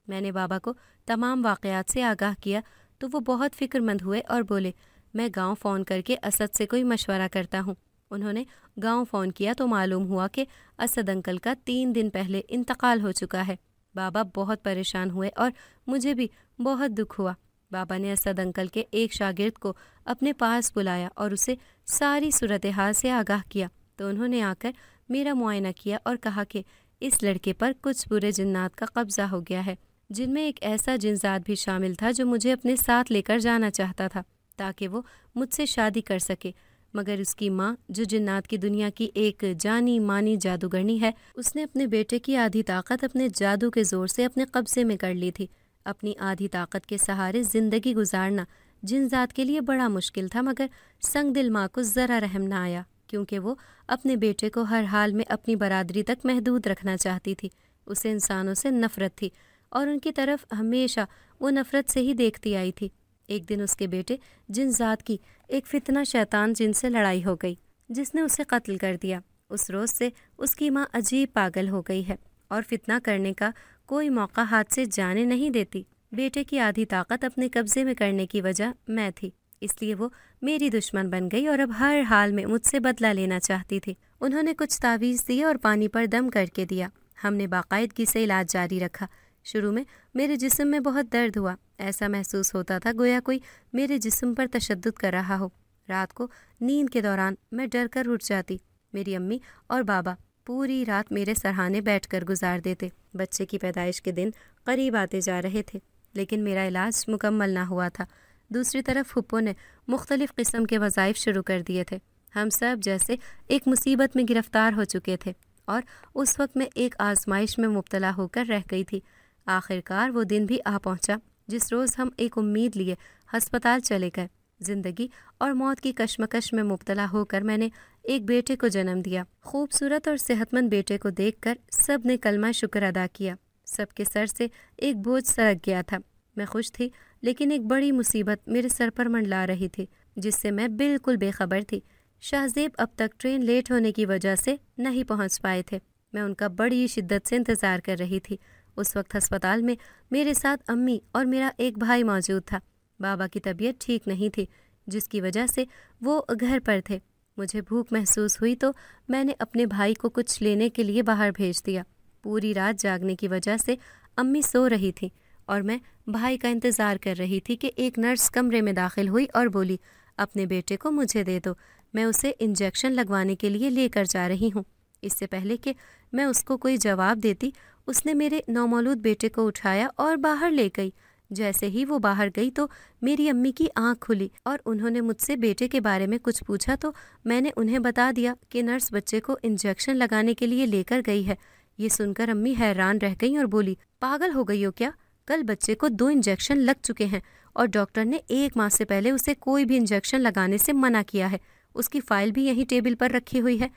میں نے بابا کو تمام واقعات سے آگاہ کیا تو وہ بہت فکر مند ہوئے اور بولے، میں گاؤں فون کر کے اسد سے کوئی مشورہ کرتا ہوں۔ انہوں نے گاؤں فون کیا تو معلوم ہوا کہ اسد انکل کا 3 دن پہلے انتقال ہو چکا ہے۔ بابا بہت پریشان ہوئے اور مجھے بھی بہت دکھ ہوا۔ بابا نے اسد انکل کے ایک شاگرد کو اپنے پاس بلایا اور اسے ساری صورتحال سے آگاہ کیا تو انہوں نے آ کر میرا معائنہ کیا اور کہا کہ اس لڑکے پر کچھ برے جنات کا قبضہ ہو گیا ہے، جن میں ایک ایسا جنزاد بھی شامل تھا جو مجھے اپنے ساتھ لے کر جانا چاہتا تھا تاکہ وہ مجھ سے شادی کر سکے، مگر اس کی ماں جو جنات کی دنیا کی ایک جانی مانی جادوگرنی ہے، اس نے اپنے بیٹے کی آدھی طاقت اپنے جادو کے زور سے اپنے قبضے میں کر لی تھی۔ اپنی آدھی طاقت کے سہارے زندگی گزارنا جن ذات کے لیے بڑا مشکل تھا، مگر سنگ دل ماں کو ذرا رحم نہ آیا، کیونکہ وہ اپنے بیٹے کو ہر حال میں اپنی برادری تک محدود رکھنا چاہتی تھی۔ اسے انسانوں سے نفرت تھی اور ان کی طرف ہمیشہ وہ نفرت سے ہی دیکھتی آئی تھی۔ ایک دن اس کے بیٹے جن ذات کی ایک فتنہ شیطان جن سے لڑائی ہو گئی، جس نے اسے قتل کر دیا۔ اس روز سے اس کی ماں عجیب پاگل ہو گئی ہے اور فتنہ کرنے کا کوئی موقع ہاتھ سے جانے نہیں دیتی۔ بیٹے کی آدھی طاقت اپنے قبضے میں کرنے کی وجہ میں تھی، اس لیے وہ میری دشمن بن گئی اور اب ہر حال میں مجھ سے بدلہ لینا چاہتی تھی۔ انہوں نے کچھ تعویذ دیے اور پانی پر دم کر کے دیا۔ ہم نے باقاعدگی سے علاج جاری رکھا۔ شروع میں میرے جسم میں بہت درد ہوا، ایسا محسوس ہوتا تھا گویا کوئی میرے جسم پر تشدد کر رہا ہو۔ رات کو نیند کے دوران میں ڈر کر اٹھ جاتی۔ میری امی اور بابا پوری رات میرے سرہانے بیٹھ کر گزار دیتے۔ بچے کی پیدائش کے دن قریب آتے جا رہے تھے، لیکن میرا علاج مکمل نہ ہوا تھا۔ دوسری طرف پھپھو نے مختلف قسم کے وظائف شروع کر دیے تھے۔ ہم سب جیسے ایک مصیبت میں گرفتار ہو چکے تھے اور اس وقت میں ایک آزمائش میں مبتلا ہو کر رہ گئی تھی۔ آخر کار وہ دن بھی آ پہنچا جس روز ہم ایک امید لیے ہسپتال چلے گئے۔ زندگی اور موت کی کشمکش میں مبتلا ہو کر میں نے ایک بیٹے کو جنم دیا۔ خوبصورت اور صحت مند بیٹے کو دیکھ کر سب نے کلمہ شکر ادا کیا۔ سب کے سر سے ایک بوجھ سرک گیا تھا۔ میں خوش تھی، لیکن ایک بڑی مصیبت میرے سر پر منڈلا رہی تھی جس سے میں بالکل بے خبر تھی۔ شاہ زیب اب تک ٹرین لیٹ ہونے کی وجہ سے نہیں پہنچ پائے تھے۔ میں ان کا بڑی شدت سے انتظار کر رہی تھی۔ اس وقت ہسپتال میں میرے ساتھ امی اور میرا ایک بھائی موجود تھا۔ بابا کی طبیعت ٹھیک نہیں تھی، جس کی وجہ سے وہ گھر پر تھے۔ مجھے بھوک محسوس ہوئی تو میں نے اپنے بھائی کو کچھ لینے کے لیے باہر بھیج دیا۔ پوری رات جاگنے کی وجہ سے امی سو رہی تھی اور میں بھائی کا انتظار کر رہی تھی کہ ایک نرس کمرے میں داخل ہوئی اور بولی، اپنے بیٹے کو مجھے دے دو، میں اسے انجیکشن لگوانے کے لیے لے کر جا رہی ہوں۔ اس سے پہلے کہ میں اس کو کوئی جواب دیتی، اس نے میرے نومولود بیٹے کو اٹھایا اور باہر لے گئی۔ جیسے ہی وہ باہر گئی تو میری امی کی آنکھ کھلی اور انہوں نے مجھ سے بیٹے کے بارے میں کچھ پوچھا تو میں نے انہیں بتا دیا کہ نرس بچے کو انجیکشن لگانے کے لیے لے کر گئی ہے۔ یہ سن کر امی حیران رہ گئیں اور بولی، پاگل ہو گئی ہو کیا؟ کل بچے کو 2 انجیکشن لگ چکے ہیں اور ڈاکٹر نے 1 ماہ سے پہلے اسے کوئی بھی انجیکشن لگانے سے منع کیا ہے۔ اس کی فائل بھی یہیں ٹیبل پر رکھی ہوئی ہے۔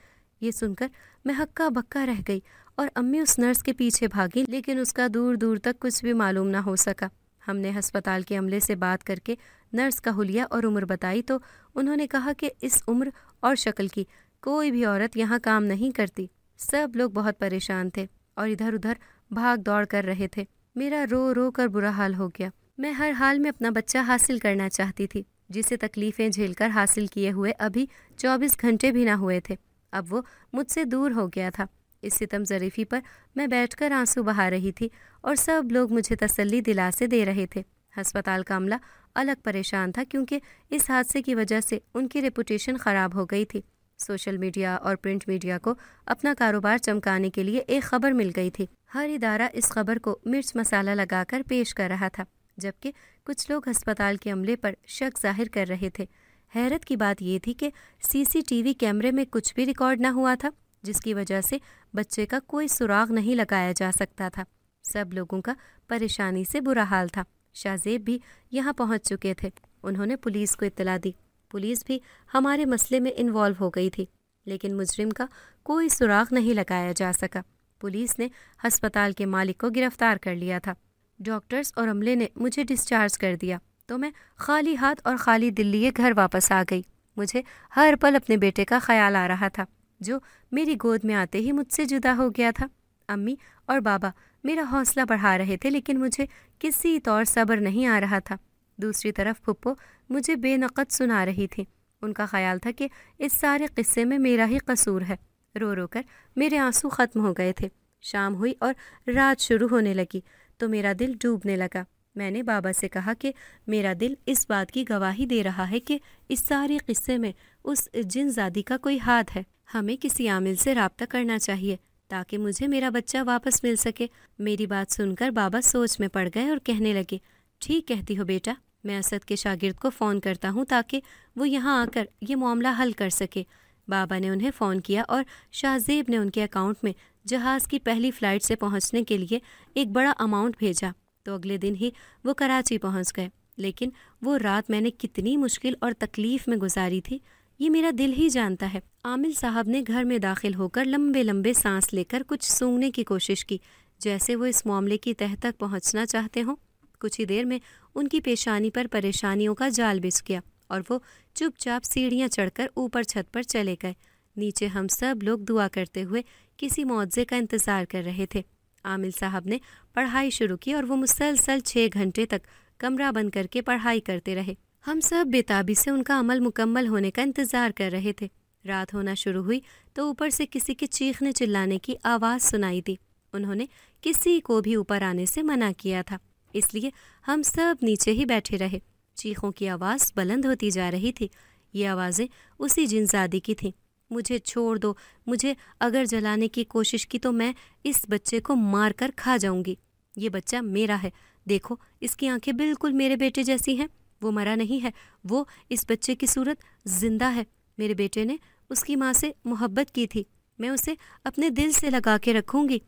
یہ سن کر میں ہکا بکا رہ گئی اور امی اس نرس کے پیچھے بھاگی، لیکن اس کا دور دور تک کچھ بھی معلوم نہ ہو سکا۔ ہم نے ہسپتال کے عملے سے بات کر کے نرس کا حلیہ اور عمر بتائی تو انہوں نے کہا کہ اس عمر اور شکل کی کوئی بھی عورت یہاں کام نہیں کرتی۔ سب لوگ بہت پریشان تھے اور ادھر ادھر بھاگ دوڑ کر رہے تھے۔ میرا رو رو کر برا حال ہو گیا۔ میں ہر حال میں اپنا بچہ حاصل کرنا چاہتی تھی، جسے تکلیفیں جھیل کر حاصل کیے ہوئے ابھی 24 گھنٹے بھی نہ ہوئے تھے۔ اب وہ مجھ سے دور ہو گیا تھا۔ اس ستم ظریفی پر میں بیٹھ کر آنسو بہا رہی تھی اور سب لوگ مجھے تسلی دلاسے دے رہے تھے۔ ہسپتال کا عملہ الگ پریشان تھا کیونکہ اس حادثے کی وجہ سے ان کی ریپوٹیشن خراب ہو گئی تھی۔ سوشل میڈیا اور پرنٹ میڈیا کو اپنا کاروبار چمکانے کے لیے ایک خبر مل گئی تھی۔ ہر ادارہ اس خبر کو مرچ مسالہ لگا کر پیش کر رہا تھا، جبکہ کچھ لوگ ہسپتال کے عملے پر شک ظاہر کر رہے تھے۔ حیرت کی بات یہ تھی کہ CCTV کیمرے میں کچھ بھی ریکارڈ نہ ہوا تھا، جس کی وجہ سے بچے کا کوئی سراغ نہیں لگایا جا سکتا تھا۔ سب لوگوں کا پریشانی سے برا حال تھا۔ شاہ زیب بھی یہاں پہنچ چکے تھے۔ انہوں نے پولیس کو اطلاع دی۔ پولیس بھی ہمارے مسئلے میں انوالو ہو گئی تھی، لیکن مجرم کا کوئی سراغ نہیں لگایا جا سکا۔ پولیس نے ہسپتال کے مالک کو گرفتار کر لیا تھا۔ ڈاکٹرز اور عملے نے مجھے ڈسچارج کر دیا تو میں خالی ہاتھ اور خالی دل لیے گھر واپس آ گئی۔ مجھے ہر پل اپنے بیٹے کا خیال آ رہا تھا، جو میری گود میں آتے ہی مجھ سے جدا ہو گیا تھا۔ امی اور بابا میرا حوصلہ بڑھا رہے تھے، لیکن مجھے کسی طور صبر نہیں آ رہا تھا۔ دوسری طرف پھپھو مجھے بے نقد سنا رہی تھی۔ ان کا خیال تھا کہ اس سارے قصے میں میرا ہی قصور ہے۔ رو رو کر میرے آنسو ختم ہو گئے تھے۔ شام ہوئی اور رات شروع ہونے لگی تو میرا دل ڈوبنے لگا۔ میں نے بابا سے کہا کہ میرا دل اس بات کی گواہی دے رہا ہے کہ اس سارے قصے میں اس جن زادی کا کوئی ہاتھ ہے۔ ہمیں کسی عامل سے رابطہ کرنا چاہیے تاکہ مجھے میرا بچہ واپس مل سکے۔ میری بات سن کر بابا سوچ میں پڑ گئے اور کہنے لگے، ٹھیک کہتی ہو بیٹا، میں اسد کے شاگرد کو فون کرتا ہوں تاکہ وہ یہاں آ کر یہ معاملہ حل کر سکے۔ بابا نے انہیں فون کیا اور شاہ زیب نے ان کے اکاؤنٹ میں جہاز کی پہلی فلائٹ سے پہنچنے کے لیے ایک بڑا اماؤنٹ بھیجا تو اگلے دن ہی وہ کراچی پہنچ گئے۔ لیکن وہ رات میں نے کتنی مشکل اور تکلیف میں گزاری تھی یہ میرا دل ہی جانتا ہے۔ عامل صاحب نے گھر میں داخل ہو کر لمبے لمبے سانس لے کر کچھ سونگنے کی کوشش کی، جیسے وہ اس معاملے کی تہہ تک پہنچنا چاہتے ہوں۔ کچھ ہی دیر میں ان کی پیشانی پر پریشانیوں کا جال بچھ گیا اور وہ چپ چاپ سیڑھیاں چڑھ کر اوپر چھت پر چلے گئے۔ نیچے ہم سب لوگ دعا کرتے ہوئے کسی معجزے کا انتظار کر رہے تھے۔ عامل صاحب نے پڑھائی شروع کی اور وہ مسلسل 6 گھنٹے تک کمرہ بند کر کے پڑھائی کرتے رہے۔ ہم سب بےتابی سے ان کا عمل مکمل ہونے کا انتظار کر رہے تھے۔ رات ہونا شروع ہوئی تو اوپر سے کسی کے چیخنے چلانے کی آواز سنائی دی۔ انہوں نے کسی کو بھی اوپر آنے سے منع کیا تھا، اس لیے ہم سب نیچے ہی بیٹھے رہے۔ چیخوں کی آواز بلند ہوتی جا رہی تھی۔ یہ آوازیں اسی جنزادی کی تھیں۔ مجھے چھوڑ دو، مجھے اگر جلانے کی کوشش کی تو میں اس بچے کو مار کر کھا جاؤں گی۔ یہ بچہ میرا ہے، دیکھو اس کی آنکھیں بالکل میرے بیٹے جیسی ہیں، وہ مرا نہیں ہے، وہ اس بچے کی صورت زندہ ہے۔ میرے بیٹے نے اس کی ماں سے محبت کی تھی، میں اسے اپنے دل سے لگا کے رکھوں گی۔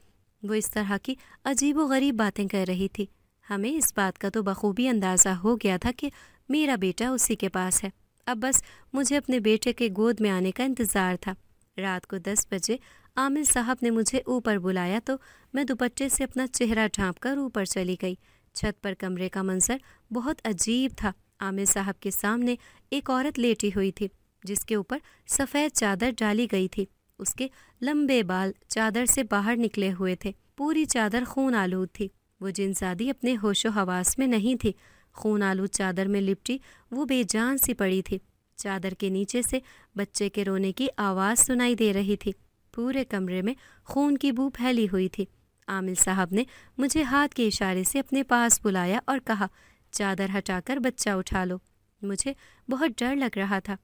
وہ اس طرح کی عجیب و غریب باتیں کر رہی تھی۔ ہمیں اس بات کا تو بخوبی اندازہ ہو گیا تھا کہ میرا بیٹا اسی کے پاس ہے۔ اب بس مجھے اپنے بیٹے کے گود میں آنے کا انتظار تھا۔ رات کو 10 بجے عامل صاحب نے مجھے اوپر بلایا تو میں دوپٹے سے اپنا چہرہ ڈھانپ کر اوپر چلی گئی۔ چھت پر کمرے کا منظر بہت عجیب تھا۔ عامل صاحب کے سامنے ایک عورت لیٹی ہوئی تھی جس کے اوپر سفید چادر ڈالی گئی تھی۔ اس کے لمبے بال چادر سے باہر نکلے ہوئے تھے، پوری چادر خون آلود تھی۔ وہ جنزادی اپنے ہوش و حواس میں نہیں تھی۔ خون آلود چادر میں لپٹی وہ بے جان سی پڑی تھی۔ چادر کے نیچے سے بچے کے رونے کی آواز سنائی دے رہی تھی۔ پورے کمرے میں خون کی بو پھیلی ہوئی تھی۔ عامل صاحب نے مجھے ہاتھ کے اشارے سے اپنے پاس بلایا اور کہا، چادر ہٹا کر بچہ اٹھا لو۔ مجھے بہت ڈر لگ رہا تھا،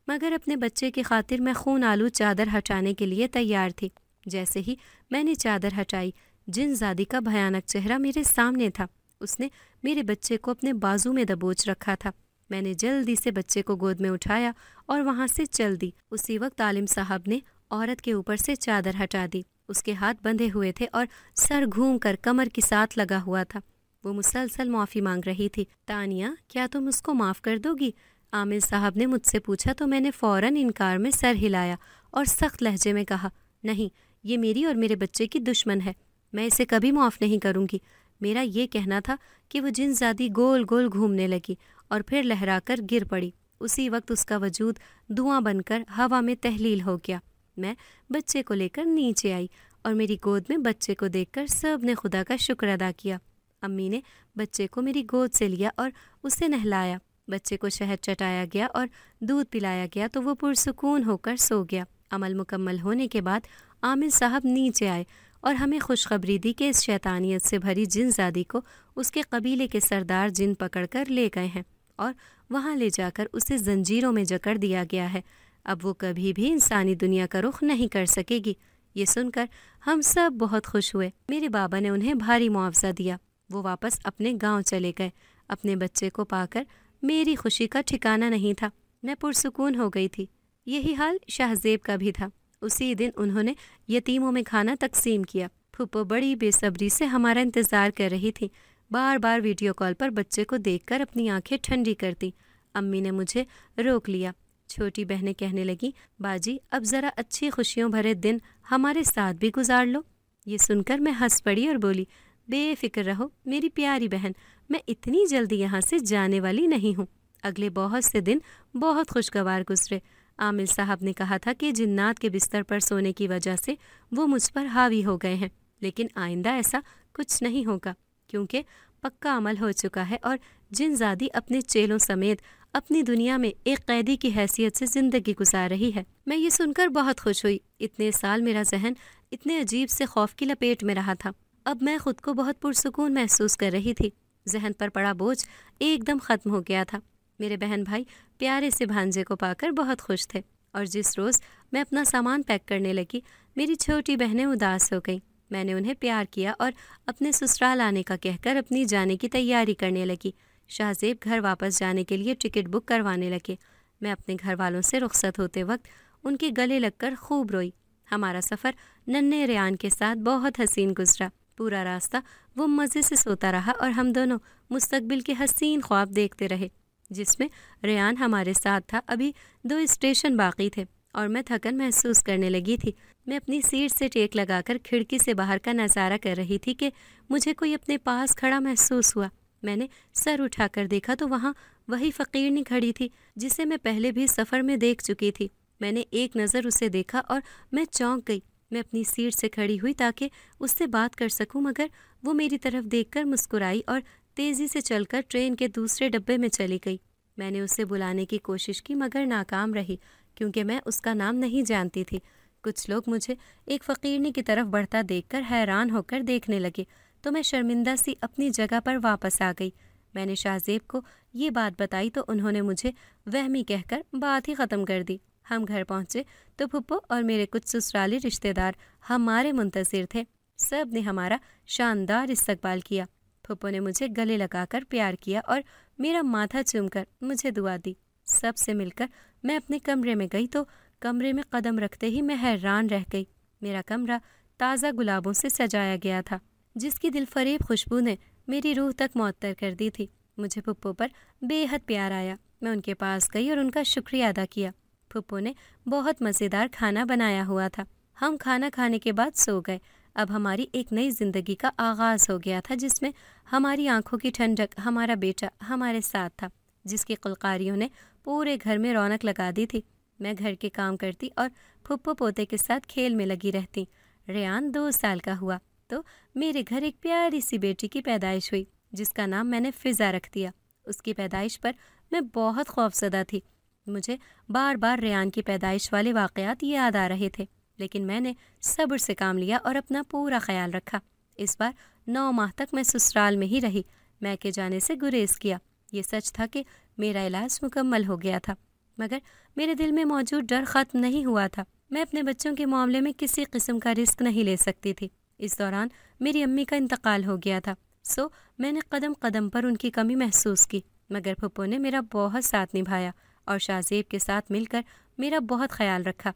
مگر اپنے بچے کی خاطر میں خون آلود چادر ہٹانے کے لیے تیار تھی۔ جیسے ہی میں نے چادر ہٹائی، جنزادی کا بھیانک چہرہ میرے سامنے تھا۔ اس نے میرے بچے کو اپنے بازو میں دبوچ رکھا تھا۔ میں نے جلدی سے بچے کو گود میں اٹھایا اور وہاں سے چل دی۔ اسی وقت عالم صاحب نے عورت کے اوپر سے چادر ہٹا دی۔ اس کے ہاتھ بندھے ہوئے تھے اور سر گھوم کر کمر کے ساتھ لگا ہوا تھا۔ وہ مسلسل معافی مانگ رہی تھی۔ تانیہ، کیا تم اس کو معاف کر دو گی؟ عامل صاحب نے مجھ سے پوچھا تو میں نے فوراً انکار میں سر ہلایا اور سخت لہجے میں کہا، نہیں، یہ میری اور میرے بچے کی دشمن ہے، میں اسے کبھی معاف نہیں کروں گی۔ میرا یہ کہنا تھا کہ وہ جنزادی گول گول گھومنے لگی اور پھر لہرا کر گر پڑی۔ اسی وقت اس کا وجود دھواں بن کر ہوا میں تحلیل ہو گیا۔ میں بچے کو لے کر نیچے آئی اور میری گود میں بچے کو دیکھ کر سب نے خدا کا شکر ادا کیا۔ امی نے بچے کو میری گود سے لیا اور اسے نہلایا۔ بچے کو شہد چٹایا گیا اور دودھ پلایا گیا تو وہ پرسکون ہو کر سو گیا۔ عمل مکمل ہونے کے بعد عامل صاحب نیچے آئے اور ہمیں خوشخبری دی کہ اس شیطانیت سے بھری جنزادی کو اس کے قبیلے کے سردار جن پکڑ کر لے گئے ہیں اور وہاں لے جا کر اسے زنجیروں میں جکڑ دیا گیا ہے۔ اب وہ کبھی بھی انسانی دنیا کا رخ نہیں کر سکے گی۔ یہ سن کر ہم سب بہت خوش ہوئے۔ میرے بابا نے انہیں بھاری معاوضہ دیا۔ وہ واپس اپنے گاؤں چلے گئے۔ اپنے بچے کو پا کر میری خوشی کا ٹھکانہ نہیں تھا۔ میں پرسکون ہو گئی تھی۔ یہی حال شاہ زیب کا بھی تھا۔ اسی دن انہوں نے یتیموں میں کھانا تقسیم کیا۔ پھپھو بڑی بے صبری سے ہمارا انتظار کر رہی تھی۔ بار بار ویڈیو کال پر بچے کو دیکھ کر اپنی آنکھیں ٹھنڈی کرتی۔ امی نے مجھے روک لیا۔ چھوٹی بہنیں کہنے لگیں، باجی اب ذرا اچھی خوشیوں بھرے دن ہمارے ساتھ بھی گزار لو۔ یہ سن کر میں ہنس پڑی اور بولی، بے فکر رہو میری پیاری بہن، میں اتنی جلدی یہاں سے جانے والی نہیں ہوں۔ اگلے بہت سے دن بہت خوشگوار گزرے۔ عامل صاحب نے کہا تھا کہ جنات کے بستر پر سونے کی وجہ سے وہ مجھ پر حاوی ہو گئے ہیں، لیکن آئندہ ایسا کچھ نہیں ہوگا کیونکہ پکا عمل ہو چکا ہے اور جنزادی اپنے چیلوں سمیت اپنی دنیا میں ایک قیدی کی حیثیت سے زندگی گزار رہی ہے۔ میں یہ سن کر بہت خوش ہوئی۔ اتنے سال میرا ذہن اتنے عجیب سے خوف کی لپیٹ میں رہا تھا، اب میں خود کو بہت پرسکون محسوس کر رہی تھی۔ ذہن پر پڑا بوجھ ایک دم ختم ہو گیا تھا۔ میرے بہن بھائی پیارے سے بھانجے کو پا کر بہت خوش تھے، اور جس روز میں اپنا سامان پیک کرنے لگی میری چھوٹی بہنیں اداس ہو گئیں۔ میں نے انہیں پیار کیا اور اپنے سسرال آنے کا کہہ کر اپنی جانے کی تیاری کرنے لگی۔ شاہ زیب گھر واپس جانے کے لیے ٹکٹ بک کروانے لگے۔ میں اپنے گھر والوں سے رخصت ہوتے وقت ان کے گلے لگ کر خوب روئی۔ ہمارا سفر ننھے ریان کے ساتھ بہت حسین گزرا۔ پورا راستہ وہ مزے سے سوتا رہا اور ہم دونوں مستقبل کے حسین خواب دیکھتے رہے، جس میں ریان ہمارے ساتھ تھا۔ ابھی 2 اسٹیشن باقی تھے اور میں تھکن محسوس کرنے لگی تھی۔ میں اپنی سیٹ سے ٹیک لگا کر کھڑکی سے باہر کا نظارہ کر رہی تھی کہ مجھے کوئی اپنے پاس کھڑا محسوس ہوا۔ میں نے سر اٹھا کر دیکھا تو وہاں وہی فقیرنی کھڑی تھی جسے میں پہلے بھی سفر میں دیکھ چکی تھی۔ میں نے ایک نظر اسے دیکھا اور میں چونک گئی۔ میں اپنی سیٹ سے کھڑی ہوئی تاکہ اس سے بات کر سکوں، مگر وہ میری طرف دیکھ کر مسکرائی اور تیزی سے چل کر ٹرین کے دوسرے ڈبے میں چلی گئی۔ میں نے اسے بلانے کی کوشش کی مگر ناکام رہی، کیونکہ میں اس کا نام نہیں جانتی تھی۔ کچھ لوگ مجھے ایک فقیرنی کی طرف بڑھتا دیکھ کر حیران ہو کر دیکھنے لگے تو میں شرمندہ سی اپنی جگہ پر واپس آ گئی۔ میں نے شاہ زیب کو یہ بات بتائی تو انہوں نے مجھے وہمی کہہ کر بات ہی ختم کر دی۔ ہم گھر پہنچے تو پھپھو اور میرے کچھ سسرالی رشتہ دار ہمارے منتظر تھے۔ سب نے ہمارا شاندار استقبال کیا۔ پھپھو نے مجھے گلے لگا کر پیار کیا اور میرا ماتھا چوم کر مجھے دعا دی۔ سب سے مل کر میں اپنے کمرے میں گئی تو کمرے میں قدم رکھتے ہی میں حیران رہ گئی۔ میرا کمرہ تازہ گلابوں سے سجایا گیا تھا، جس کی دل فریب خوشبو نے میری روح تک معطر کر دی تھی۔ مجھے پھپھو پر بے حد پیار آیا۔ میں ان کے پاس گئی اور ان کا شکریہ ادا کیا۔ پھپھو نے بہت مزیدار کھانا بنایا ہوا تھا۔ ہم کھانا کھانے کے بعد سو گئے۔ اب ہماری ایک نئی زندگی کا آغاز ہو گیا تھا، جس میں ہماری آنکھوں کی ٹھنڈک ہمارا بیٹا ہمارے ساتھ تھا، جس کی قلقاریوں نے پورے گھر میں رونق لگا دی تھی۔ میں گھر کے کام کرتی اور پھپھو پوتے کے ساتھ کھیل میں لگی رہتی۔ ریان 2 سال کا ہوا تو میرے گھر ایک پیاری سی بیٹی کی پیدائش ہوئی، جس کا نام میں نے فضا رکھ دیا۔ اس کی پیدائش پر میں بہت خوفزدہ تھی۔ مجھے بار بار ریان کی پیدائش والے واقعات یاد آ رہے تھے، لیکن میں نے صبر سے کام لیا اور اپنا پورا خیال رکھا۔ اس بار 9 ماہ تک میں سسرال میں ہی رہی۔ میکے جانے سے گریز کیا۔ یہ سچ تھا کہ میرا علاج مکمل ہو گیا تھا، مگر میرے دل میں موجود ڈر ختم نہیں ہوا تھا۔ میں اپنے بچوں کے معاملے میں کسی قسم کا رسک نہیں لے سکتی تھی۔ اس دوران میری امی کا انتقال ہو گیا تھا، سو میں نے قدم قدم پر ان کی کمی محسوس کی، مگر پھپھو نے میرا بہت ساتھ نبھایا اور شاہ زیب کے ساتھ مل کر میرا بہت خیال رکھا۔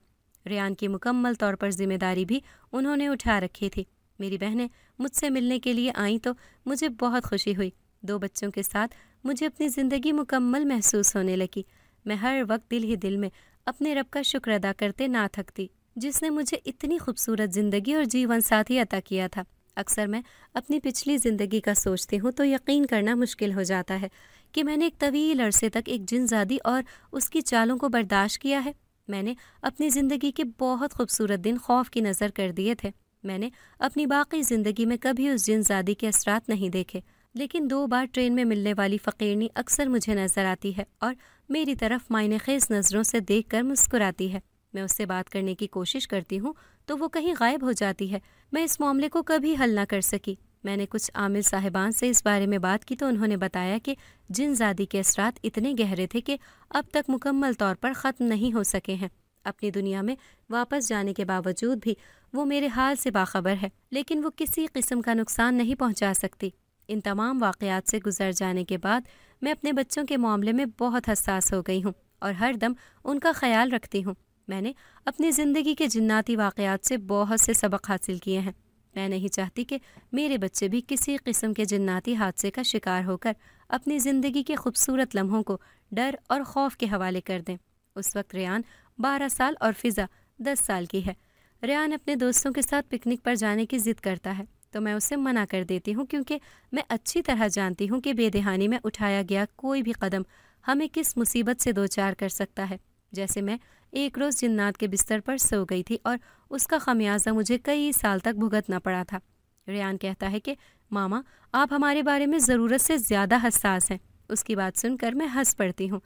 ریان کی مکمل طور پر ذمہ داری بھی انہوں نے اٹھا رکھی تھی۔ میری بہنیں مجھ سے ملنے کے لیے آئیں تو مجھے بہت خوشی ہوئی۔ 2 بچوں کے ساتھ مجھے اپنی زندگی مکمل محسوس ہونے لگی۔ میں ہر وقت دل ہی دل میں اپنے رب کا شکر ادا کرتے نہ تھکتی، جس نے مجھے اتنی خوبصورت زندگی اور جیون ساتھی عطا کیا تھا۔ اکثر میں اپنی پچھلی زندگی کا سوچتی ہوں تو یقین کرنا مشکل ہو جاتا ہے کہ میں نے ایک طویل عرصے تک ایک جن زادی اور اس کی چالوں کو برداشت کیا ہے۔ میں نے اپنی زندگی کے بہت خوبصورت دن خوف کی نظر کر دیے تھے۔ میں نے اپنی باقی زندگی میں کبھی اس جن زادی کے اثرات نہیں دیکھے، لیکن 2 بار ٹرین میں ملنے والی فقیرنی اکثر مجھے نظر آتی ہے اور میری طرف معنی خیز نظروں سے دیکھ کر مسکراتی ہے۔ میں اس سے بات کرنے کی کوشش کرتی ہوں تو وہ کہیں غائب ہو جاتی ہے۔ میں اس معاملے کو کبھی حل نہ کر سکی۔ میں نے کچھ عامل صاحبان سے اس بارے میں بات کی تو انہوں نے بتایا کہ جن زادی کے اثرات اتنے گہرے تھے کہ اب تک مکمل طور پر ختم نہیں ہو سکے ہیں۔ اپنی دنیا میں واپس جانے کے باوجود بھی وہ میرے حال سے باخبر ہے، لیکن وہ کسی قسم کا نقصان نہیں پہنچا سکتی۔ ان تمام واقعات سے گزر جانے کے بعد میں اپنے بچوں کے معاملے میں بہت حساس ہو گئی ہوں اور ہر دم ان کا خیال رکھتی ہوں۔ میں نے اپنی زندگی کے جناتی واقعات سے بہت سے سبق حاصل کیے ہیں۔ میں نہیں چاہتی کہ میرے بچے بھی کسی قسم کے جناتی حادثے کا شکار ہو کر اپنی زندگی کے خوبصورت لمحوں کو ڈر اور خوف کے حوالے کر دیں۔ اس وقت ریان 12 سال اور فضا 10 سال کی ہے۔ ریان اپنے دوستوں کے ساتھ پکنک پر جانے کی ضد کرتا ہے تو میں اسے منع کر دیتی ہوں، کیونکہ میں اچھی طرح جانتی ہوں کہ بے دہانی میں اٹھایا گیا کوئی بھی قدم ہمیں کس مصیبت سے دوچار کر سکتا ہے۔ جیسے میں ایک روز جنات کے بستر پر سو گئی تھی اور اس کا خمیازہ مجھے کئی سال تک بھگتنا پڑا تھا۔ ریان کہتا ہے کہ ماما آپ ہمارے بارے میں ضرورت سے زیادہ حساس ہیں۔ اس کی بات سن کر میں ہنس پڑتی ہوں۔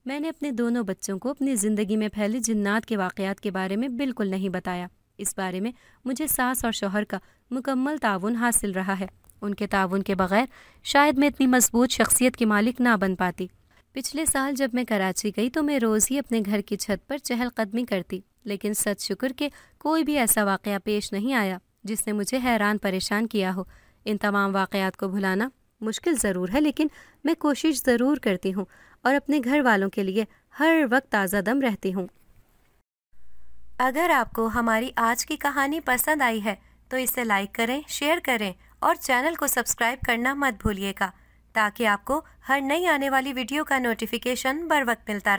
میں نے اپنے دونوں بچوں کو اپنی زندگی میں پھیلے جنات کے واقعات کے بارے میں بالکل نہیں بتایا۔ اس بارے میں مجھے ساس اور شوہر کا مکمل تعاون حاصل رہا ہے۔ ان کے تعاون کے بغیر شاید میں اتنی مضبوط شخصیت کی مالک نہ بن پاتی۔ پچھلے سال جب میں کراچی گئی تو میں روز ہی اپنے گھر کی چھت پر چہل قدمی کرتی، لیکن سچ شکر کہ کوئی بھی ایسا واقعہ پیش نہیں آیا جس نے مجھے حیران پریشان کیا ہو۔ ان تمام واقعات کو بھلانا مشکل ضرور ہے، لیکن میں کوشش ضرور کرتی ہوں اور اپنے گھر والوں کے لیے ہر وقت تازہ دم رہتی ہوں۔ اگر آپ کو ہماری آج کی کہانی پسند آئی ہے تو اسے لائک کریں، شیئر کریں اور چینل کو سبسکرائب کرنا مت بھولیے گا تاکہ آپ کو ہر نئی آنے والی ویڈیو کا نوٹیفیکیشن بر وقت ملتا رہے۔